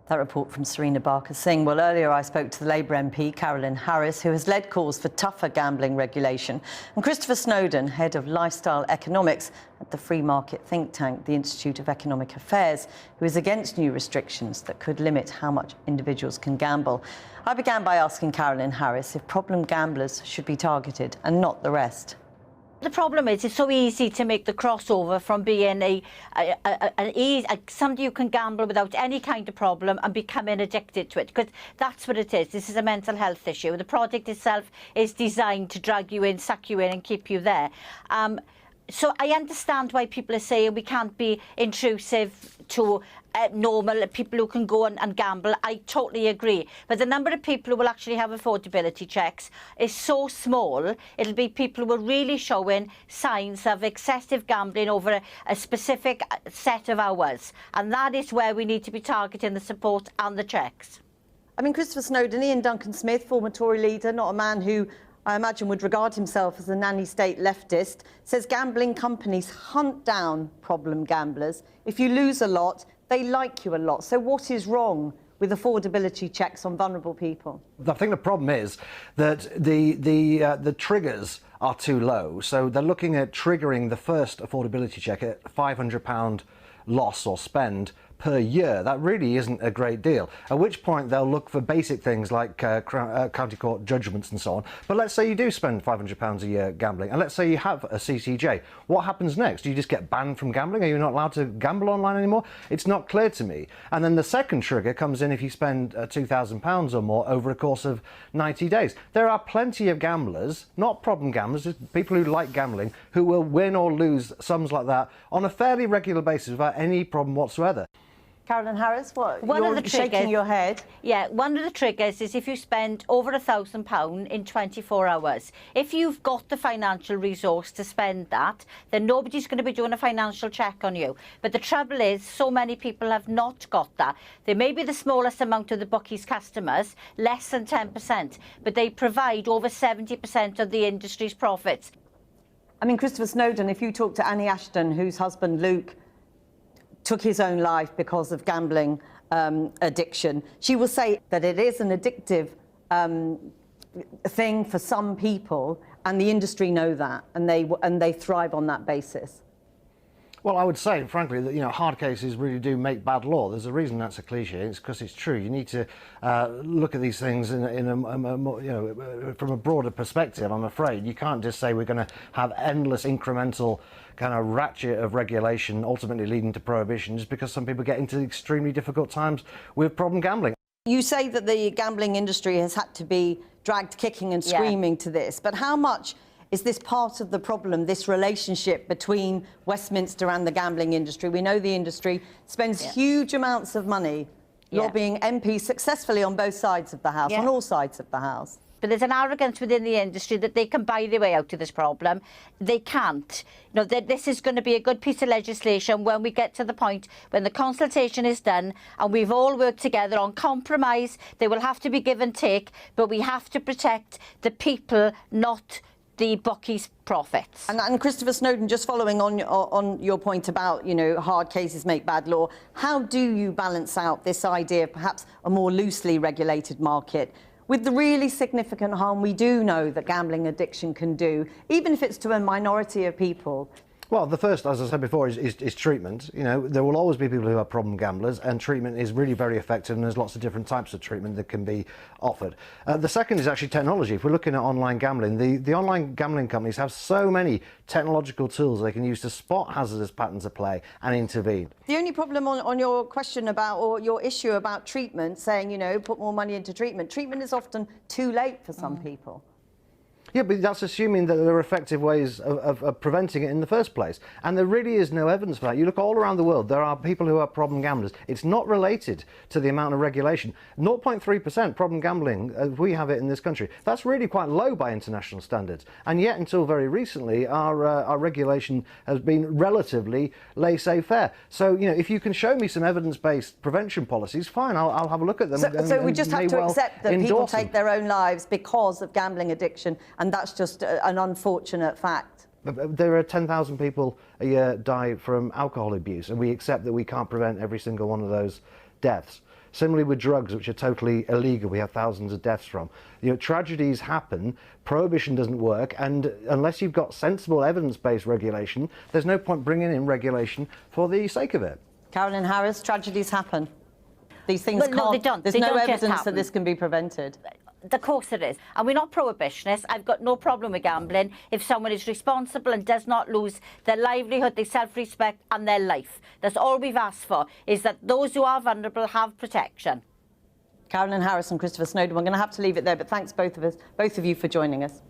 That report from Serena Barker-Singh. Well, earlier I spoke to the Labour MP, Carolyn Harris, who has led calls for tougher gambling regulation, and Christopher Snowdon, head of lifestyle economics at the free market think tank, the Institute of Economic Affairs, who is against new restrictions that could limit how much individuals can gamble. I began by asking Carolyn Harris if problem gamblers should be targeted and not the rest. The problem is it's so easy to make the crossover from being somebody who can gamble without any kind of problem and becoming addicted to it, because that's what it is. This is a mental health issue. The product itself is designed to drag you in, suck you in and keep you there. So I understand why people are saying we can't be intrusive to normal people who can go and gamble. I totally agree. But the number of people who will actually have affordability checks is so small. It'll be people who are really showing signs of excessive gambling over a specific set of hours. And that is where we need to be targeting the support and the checks. I mean, Christopher Snowdon, Ian Duncan Smith, former Tory leader, not a man who I imagine would regard himself as a nanny state leftist, says gambling companies hunt down problem gamblers. If you lose a lot, they like you a lot. So what is wrong with affordability checks on vulnerable people? I think the problem is that the triggers are too low. So they're looking at triggering the first affordability check at £500 loss or spend per year. That really isn't a great deal, at which point they'll look for basic things like county court judgments and so on. But let's say you do spend £500 a year gambling, and let's say you have a CCJ. What happens next? Do you just get banned from gambling? Are you not allowed to gamble online anymore? It's not clear to me. And then the second trigger comes in if you spend £2,000 or more over a course of 90 days. There are plenty of gamblers, not problem gamblers, just people who like gambling, who will win or lose sums like that on a fairly regular basis without any problem whatsoever. Carolyn Harris, what? One of the triggers, shaking your head. Yeah, one of the triggers is if you spend over £1,000 in 24 hours. If you've got the financial resource to spend that, then nobody's going to be doing a financial check on you. But the trouble is, so many people have not got that. They may be the smallest amount of the bookies' customers, less than 10%, but they provide over 70% of the industry's profits. I mean, Christopher Snowdon, if you talk to Annie Ashton, whose husband Luke took his own life because of gambling addiction, she will say that it is an addictive thing for some people, and the industry know that, and they thrive on that basis. Well, I would say, frankly, that hard cases really do make bad law. There's a reason that's a cliche. It's because it's true. You need to look at these things from a broader perspective. I'm afraid you can't just say we're going to have endless incremental kind of ratchet of regulation, ultimately leading to prohibition, just because some people get into extremely difficult times with problem gambling. You say that the gambling industry has had to be dragged kicking and screaming to this, but how much is this part of the problem, this relationship between Westminster and the gambling industry? We know the industry spends huge amounts of money lobbying MPs successfully on both sides of the House, on all sides of the House. But there's an arrogance within the industry that they can buy their way out of this problem. They can't. This is going to be a good piece of legislation when we get to the point when the consultation is done and we've all worked together on compromise. There will have to be give and take, but we have to protect the people, not the bookies' profits. And Christopher Snowdon, just following on your point about, hard cases make bad law, how do you balance out this idea of perhaps a more loosely regulated market with the really significant harm we do know that gambling addiction can do, even if it's to a minority of people? Well, the first, as I said before, is treatment. There will always be people who are problem gamblers, and treatment is really very effective, and there's lots of different types of treatment that can be offered. The second is actually technology. If we're looking at online gambling, the online gambling companies have so many technological tools they can use to spot hazardous patterns of play and intervene. The only problem on your question about, or your issue about treatment, saying, put more money into treatment is often too late for some people. Yeah, but that's assuming that there are effective ways of preventing it in the first place. And there really is no evidence for that. You look all around the world, there are people who are problem gamblers. It's not related to the amount of regulation. 0.3% problem gambling, as we have it in this country, that's really quite low by international standards. And yet, until very recently, our regulation has been relatively laissez-faire. So, if you can show me some evidence-based prevention policies, fine, I'll have a look at them. So we just have to accept that people take their own lives because of gambling addiction, and that's just an unfortunate fact. There are 10,000 people a year die from alcohol abuse, and we accept that we can't prevent every single one of those deaths. Similarly with drugs, which are totally illegal, we have thousands of deaths from. You know, tragedies happen, prohibition doesn't work, and unless you've got sensible evidence-based regulation, there's no point bringing in regulation for the sake of it. Carolyn Harris, tragedies happen. These things Well, can't. no, they don't. There's They no don't just evidence that happen. this can be prevented. Of course it is. And we're not prohibitionists. I've got no problem with gambling if someone is responsible and does not lose their livelihood, their self-respect and their life. That's all we've asked for, is that those who are vulnerable have protection. Carolyn Harris and Christopher Snowdon, we're going to have to leave it there, but thanks both of you for joining us.